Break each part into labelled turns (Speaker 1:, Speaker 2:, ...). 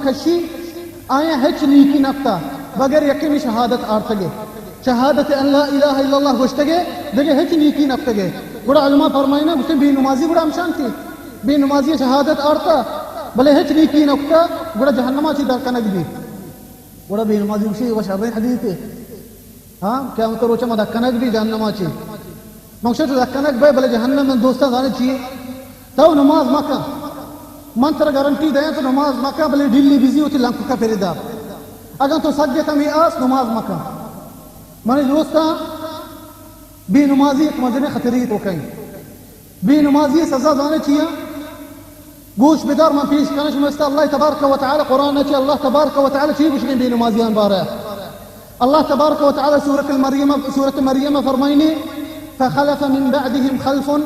Speaker 1: खशी आया हेच नीकी नफ्ता बगैर यकीन शहादत आर्तगे शहादत अल्लाह इलाहा इल्लल्लाह गोश्तगे देगे हेच नीकी नफ्तगे गुड़ा अलमा फरमाइना मुझे बेनमाजी गुड़ा हमशान थी बेनमाजी शहादत आर्ता भले हेच नीकी नफ्ता गुड़ा जहन्नमा ची दरकनक भी गुड़ा बेनमाजी उसी व शर्र हदीस है हाँ क्या मतलब रोचा में दरकनक भी जहन्नमा ची मकसद दरकनक भाई भले जहन्नम में दोस्ता जाने चाहिए तब नमाज मका मंत्र गारंटी दे तो नमाज मका भले ढिल्ली बिजी होती लंक का फेरिदा अगर तो सज्जे तमी आस नमाज मका माने दोस्ता बेनमाजी एक मजने खतरी तो कहीं बेनमाजी सजा जाने चाहिए गोश बेदार में पेश करने में अल्लाह तबारक व तआला कुरान ने अल्लाह तबारक व तआला चीज कुछ बेनमाजियां बारे अल्लाह तबारक व तआला सूरत मरियम फरमाइने फखलफ मिन बअदिहिम खल्फुन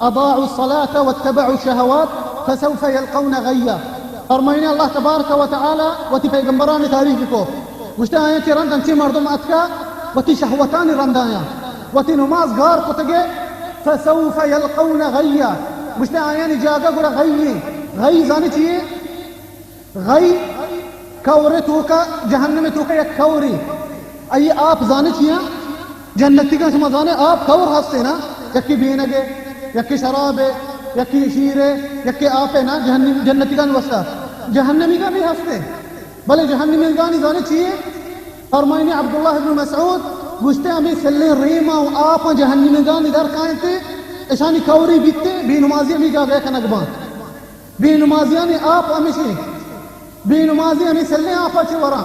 Speaker 1: अदाअु الصلاة वत्तबअु الشهوات फसौफ यल्कौन गय्या फरमाइने अल्लाह तबारक व तआला वती पैगंबरान तारीख को मुश्ता आए कि रंदन ची मर्दम अतका वती शहवतान रंदाया वती नमाज गार कुतगे फसौफ यल्कौन गय्या मुश्ता आए नि जागा गुड़ा गई जानी चाहिए गई कौरे तो का जहन्नम तो का एक कौरी आई आप जाने चाहिए जन्नती का समझाने आप कौर हंसते ना यक्की बीनगे यक्की शराबे यक्की शीरे यक्की आपे ना जन्नती का वस्ता जहन्नमी का भी हंसते भले जहन्नमी का नहीं जाने चाहिए फरमाइने अब्दुल्लाह इब्न मसऊद गुस्ते हमें सल्ले रीमा आप जहन्नमी का निदर कायते ऐशानी कौरी बीतते बेनमाजी हमें जा गए कनकबा बेनमाजिया ने आप हमेशे बेनमाजी हमें सल्ले आप अच्छे वरा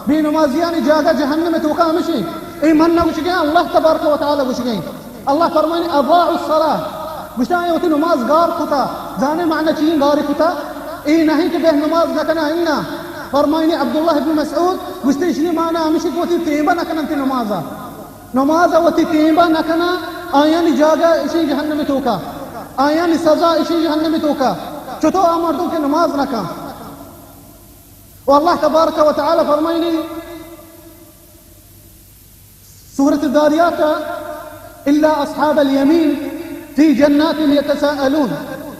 Speaker 1: बेनमाजिया ने जागा जहन्नम में तोका हमेशे ए मन ना कुछ गए अल्लाह तबारक व तआला कुछ गए अल्लाह फरमाने अदाअु الصلاة गुस्ताए होती नमाज गार खुता जाने माना चाहिए गार खुता ए नहीं कि बह नमाज न करना इन्ना फरमाने अब्दुल्लाह इब्न मसऊद गुस्ते इसलिए माना हमेशे को होती तेबा न करना नमाजा नमाजा होती तेबा न करना आया नि जागा इसी जहन्नम में तोका आया नि सजा इसी जहन्नम में तोका चतो मर्दों के नमाज न का और अल्लाह तबारक व तआला फरमाइने सूरत दारियात इल्ला अस्हाब अल-यमीन फी जन्नात यतसाअलून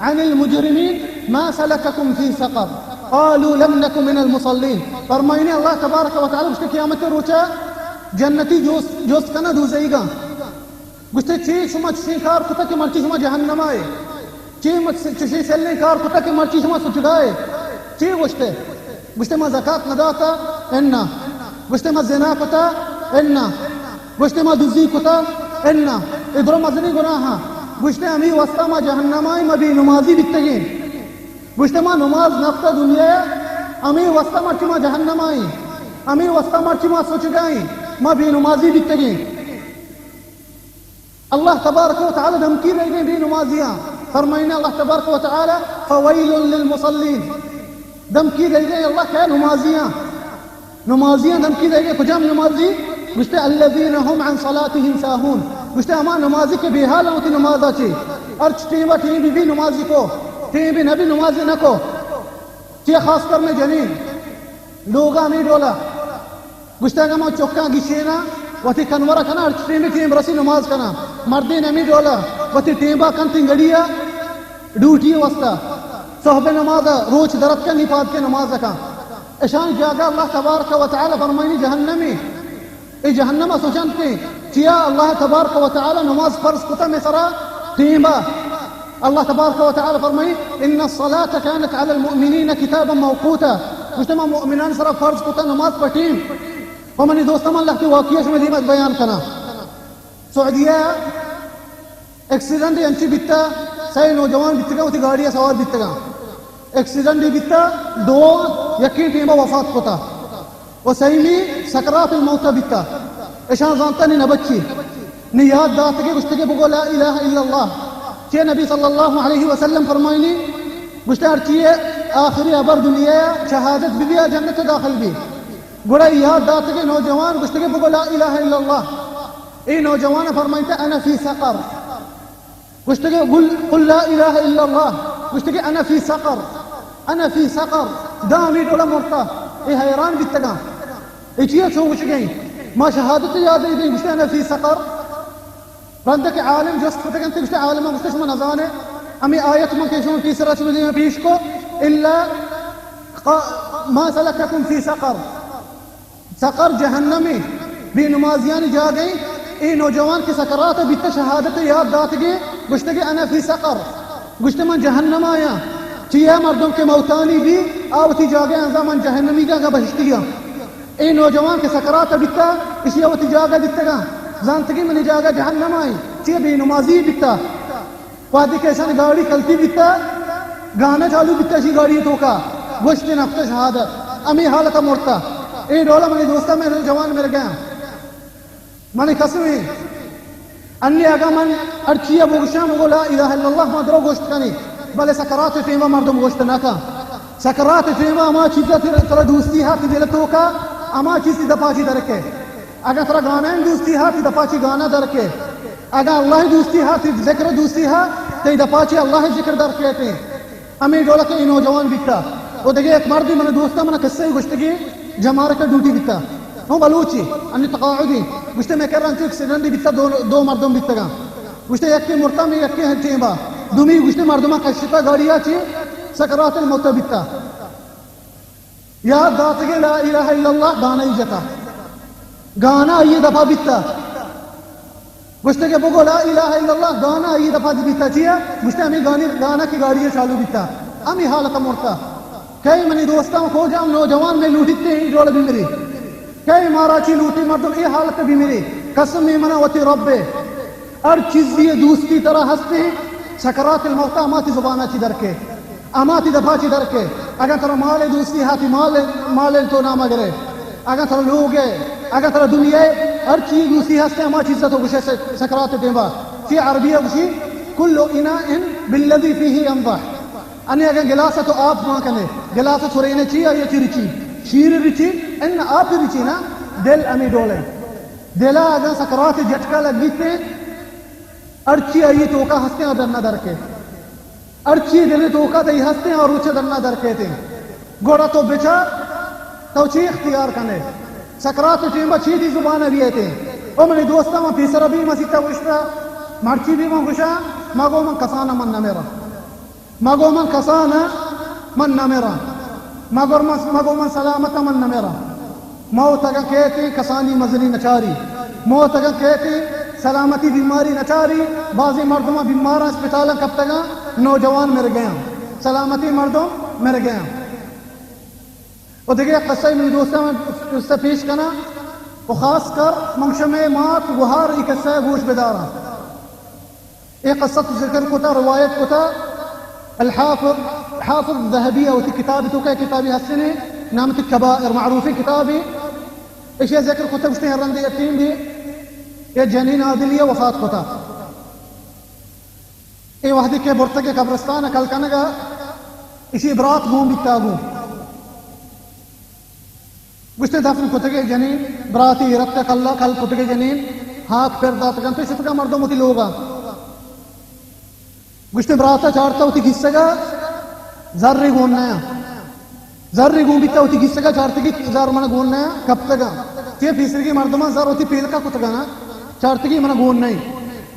Speaker 1: अन अल-मुजरिमीन मा सलककुम फी सक़र क़ालू लम नकु मिन अल-मुसल्लीन फरमाइने अल्लाह तबारक व तआला उसके क़यामत रोचा जन्नती जोस कना दूजेगा गुस्ते ची शुमा कार खुता के मर्ची शुमा जहन्नम आए ची सेल्ले कार खुता के मर्ची शुमा सुचगाए ची गुस्ते मा ज़कात नदाता इन्ना गुस्ते मा ज़िना कुता इन्ना गुस्ते मा दुज़ी कुता इन्ना इधरो मजनी गुनाहा गुस्ते अमी वस्ता मा जहन्नम आए मा भी नमाजी बितगे गुस्ते मा नमाज नफ्ता दुनिया अमी वस्ता मर्ची मा जहन्नम आए अमी वस्ता मर्ची मा सुचगाए मा भी नमाजी बितगे अल्लाह तबारक व तआला धमकी दे गई बेनमाजियां फरमाइना अल्लाह तबारक व तआला फवैलुल लिलमुसल्लीन धमकी दे गई अल्लाह क्या नमाजियां धमकी दे गई खुजाम नमाजी गुस्ते अल्लज़ीना हुम अन सलातिहिम साहून गुस्ते अमा नमाजी के बेहाल होती नमाज आची और टीवा टीम भी नमाजी को टीम भी नबी नमाजी न को चे खास कर में जनीन लोगा नहीं डोला गुस्ते का चौका गिशेना वती कनवरा कना टीम रसी नमाज कना मर्दी नमी डोला वती टीबा कंती गड़िया ड्यूटी वस्ता सोहबे नमाज रोज दरत का निपात के नमाज का ऐशान जागा अल्लाह तबारक व तआला फरमाइनी जहन्नमी ए जहन्नमा सोचनते चिया अल्लाह तबारक व तआला नमाज फर्ज कुता में सरा टीबा अल्लाह तबारक व तआला फरमाई इन्न الصلاة كانت على المؤمنين كتابا موقوتا मुजतमा मुमिनान सरा फर्ज कुता नमाज पर टीम ومن دوست من لحظة واقعية شو مدينة بيان كنا سعودية एक्सीडेंट यांची बित्ता सही नौजवान बित्तगा होती गाड़ियां सवार बित्तगा एक्सीडेंट भी बित्ता दो यकीन टीमा वफात होता वो सही में सकरात मौत बित्ता ऐसा जानता नहीं नबच्ची ने याद दात के गुस्ते के बगो ला इलाहा इल्लल्लाह के नबी सल्लल्लाहु अलैहि वसल्लम फरमाइनी गुस्ते हर चीज आखिरी अबर दुनिया शहादत भी जन्नत दाखिल भी गुड़ा याद दात के नौजवान गुस्ते के बगो ला इलाहा इल्लल्लाह ए नौजवान फरमाइता अना फी सकर गुस्ते कुल ला इलाहा इल्लल्लाह गुस्ते अना फी सकर दामी डोला मरता ए हैरान बित्तगा ए चीज छो गुश गई ما شهادة يا ذي مش أنا في سقر عندك عالم جست فتكنت مش عالم مش من أذانه أمي آية من كيشون في سرة مدينة بيشكو إلا ما سلككم في سقر, सकर जहन्नम में बेनमाजियां जा गई ए नौजवान की सकरात बित शहादत याद दात गए गुश्त के अना फी सकर गुश्त मन जहन्नम आया चिया मर्दों के मौतानी भी आवती जा गए अंजामन जहन्नमी का बहिश्तिया ए नौजवान के सकरात बिता इसी आवती जागा बितगा जानतगी मन जागा जहन्नम आई चिया बेनमाजी बिता वादी के सन गाड़ी कलती बिता गाना चालू बिता सी गाड़ी तो का गुश्त नफ्त शहादत अमी हालत मोड़ता ए डोला मनी दोस्ता मेरे जवान मेरे गया मनी कसमे अन्य अगा मन अर्चिया बुगशा मुगला इलाहा इल्लल्लाह मदरो गोश्त कनी भले सकरात फीमा मर्दम गोश्त नाका सकरात फीमा अमा चीज़ा तेरा दोस्ती हाथ दिल तो का अमा चीज़ दपाची दरके अगर तेरा गाना दोस्ती हाथ दपाची गाना दरके अगर अल्लाह दोस्ती हाथ जिक्र दोस्ती हाथ ते दपाची अल्लाह जिक्र दरके ते अमी डोला के नौजवान बिकता वो देखिए एक मर्द मन दोस्ता मन किस्से गोश्त की जमार का ड्यूटी बिता हूँ बलूची अन्य तकाउदी गुश्ते में कर रहा हूँ एक्सीडेंट बिता दो मर्दों बिता गुश्ते एक के मुर्ता में एक के चेंबा दुमी गुश्ते मर्दों का शिता गाड़ियाँ ची सकरात मौत बिता याद दात के ला इलाहा इल्लल्लाह गाना ही जता गाना ये दफा बिता गुश्ते के बोगो ला इलाहा इल्लल्लाह गाना ये दफा बिता चिया गुश्ते हमें गाना की गाड़ियाँ चालू बिता हमें हालत मोड़ता कई मनी दोस्तों को जाम नौजवान में लूटते ही डोल भी मेरी कई माराची लूटी मर्दों ये हालत भी मेरी कसम में मना वती रब्बे हर चीज ये दोस्ती तरह हंसते सकरात मौता अमाती जुबाना ची दर के अमाती दफा ची दर के अगर तेरा माल दोस्ती हाथी माल तो नाम अगरे अगर तेरा लोग है अगर तेरा दुनिया है हर चीज दोस्ती हंसते अमा चीज तो गुशे सकरात देवा ची अरबिया गुशी कुल्लु इना इन बिल्लदी फीही अंबा अन्य अगर गिलास तो आप वहां कने गिलास सुरेने ची या चिरिची शीर रिची इन आप रिची ना दिल अमी डोले दिला अगर सकरात झटका लगते अर्ची आई तो का हंसते और दरना दर के अर्ची दिले तो का दई हंसते और ऊंचे दरना दर के थे गोड़ा तो बेचा तो ची इख्तियार कने सकरात टीम ची दी जुबान भी थे ओ मेरे दोस्ता में फिसरा भी मसीता उष्टा मर्ची भी मैं गुशा मागो मन कसाना मन न मेरा मागो मन कसाना मन न मेरा मागो मन सलामत मन न मेरा मौत का कहते कसानी मजनी नचारी मौत का कहते सलामती बीमारी नचारी बाजी मर्दों बीमार अस्पताल कब तक नौजवान मर गया सलामती मर्दों मर गया और देखिए कस्सा मेरे दोस्तों में उससे पेश करना वो खास कर मंशम मात गुहार एक कस्सा गोश बेदारा एक कस्सा जिक्र को था रवायत को था الحافظ الذهبي أو كتابي توكا كتابي هالسنة نامت الكبائر معروفين كتابي إيش ذكر كتب اشتهي الرندي التيم دي يا جنين عادلية وفاة كتاب إيه واحدة كي برتكي قبرستان كل كنغا إيشي برات قوم بالتابو وشتهي دفن كتكي جنين براتي ربك كلا كل كتكي جنين هاك فردات كنتو شتكا مردو متي لوغا गुश्ते बराता चारता होती किस्सेगा ज़र्री गोलना है ज़र्री गोल बिता होती किस्सेगा चारते की ज़र मना गोलना है कब तक ये फीसरी की मर्दमा ज़र होती पेल का कुत्ता ना चारते की मना गोल नहीं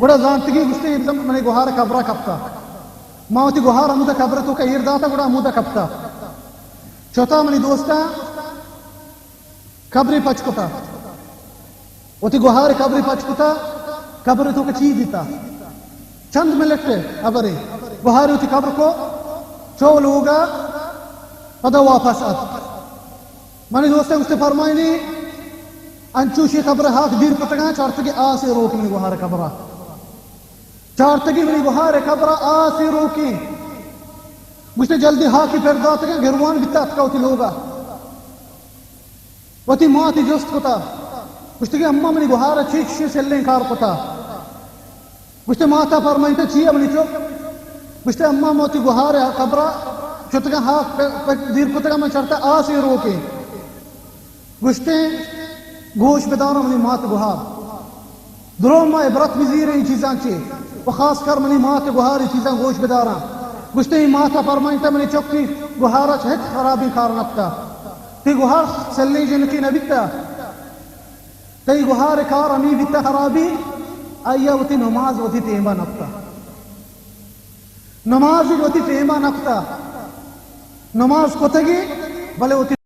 Speaker 1: बड़ा जानते की गुश्ते एकदम मने गुहार कब्रा कपता माँ होती गुहार अमुदा कब्रा तो का इर्दाता बड़ा अमुदा कपता चौथा मनी दोस्ता कब्री पचकुता होती गुहार कब्री पचकुता कब्री तो का चीज देता चंद मिनट अबरे बुहारी उठी कब्र को चोल होगा पदा वापस आ मैंने दोस्तों उससे फरमाई नहीं अंचूशी कब्र हाथ बीर पतगा चारते की आ से रोकी मेरी गुहार कब्रा चारते की मेरी गुहार कब्रा आ से रोकी मुझे जल्दी हा की फिर दात के गिरवान बिता का उठी लोगा वती माँ थी जोस्त को था मुझे की अम्मा मेरी गुहार अच्छी से लेंकार को था मुझे माता फरमाइते चिया बनी चो मुझे अम्मा मोती गुहार है कब्रा चुतगा हाँ दीर पुतगा में चढ़ता आ से रोके गुश्ते गोश बेदारा मनी मात गुहार द्रोमा इबरत बिजीर इन चीज़ां चे वो खास कर मनी मात गुहार चीज़ां गोश बेदारा गुश्ते माता फरमाइते मनी चौकी गुहारा चहत खराबी कार नपता ती गुहार सल्ली जिनकी नबिता ती गुहार कार अमी बिता खराबी आया वती नमाज वती तेमा नफ्ता नमाज वती तेमा नफ्ता नमाज कोतगी भले